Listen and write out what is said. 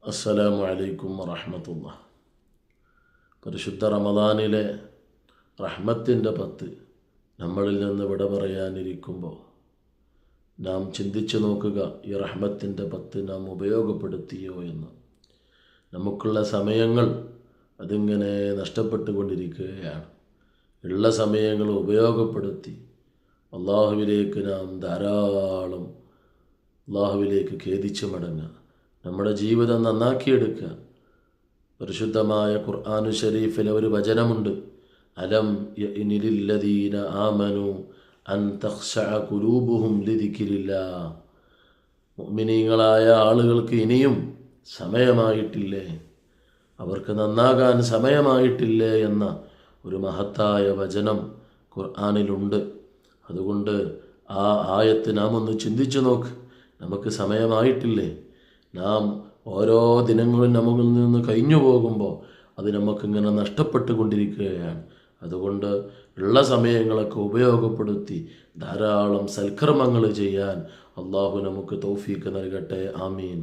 അസ്സലാമു അലൈക്കും വറഹ്മത്തുള്ളാഹി. പരിശുദ്ധ റമദാനിലെ റഹ്മത്തിൻ്റെ 10 നമ്മളിൽ നിന്ന് വിട പറയാനിരിക്കുമ്പോൾ നാം ചിന്തിച്ചു നോക്കുക, ഈ റഹ്മത്തിൻ്റെ 10 നാം ഉപയോഗപ്പെടുത്തിയോ എന്ന്. നമുക്കുള്ള സമയങ്ങൾ അതിങ്ങനെ നഷ്ടപ്പെട്ടുകൊണ്ടിരിക്കുകയാണ്. ഉള്ള സമയങ്ങൾ ഉപയോഗപ്പെടുത്തി അള്ളാഹുവിലേക്ക് നാം ധാരാളം അള്ളാഹുവിലേക്ക് ഖേദിച്ചു മടങ്ങുക, നമ്മുടെ ജീവിതം നന്നാക്കിയെടുക്കുക. പരിശുദ്ധമായ ഖുർആനു ശരീഫിലെ ഒരു വചനമുണ്ട്, അലം യഅ്നിലില്ലദീന ആമനു അൻ തഖ്ശഅ ഖുലൂബുഹും ലിദിക്രില്ലാഹ്. മുഅ്മിനീങ്ങളായ ആളുകൾക്ക് ഇനിയും സമയമായിട്ടില്ലേ, അവർക്ക് നന്നാകാൻ സമയമായിട്ടില്ലേ എന്ന ഒരു മഹത്തായ വചനം ഖുർആനിലുണ്ട്. അതുകൊണ്ട് ആ ആയത്ത് നാം ഒന്ന് ചിന്തിച്ചു നോക്ക്. നമുക്ക് സമയമായിട്ടില്ലേ? നാം ഓരോ ദിനങ്ങളും നമ്മളിൽ നിന്ന് കഴിഞ്ഞു പോകുമ്പോൾ അത് നമുക്കിങ്ങനെ നഷ്ടപ്പെട്ടു കൊണ്ടിരിക്കുകയാണ്. അതുകൊണ്ട് ഉള്ള സമയങ്ങളൊക്കെ ഉപയോഗപ്പെടുത്തി ധാരാളം സൽക്കർമ്മങ്ങൾ ചെയ്യാൻ അള്ളാഹു നമുക്ക് തൗഫീക്ക് നൽകട്ടെ. ആമീൻ.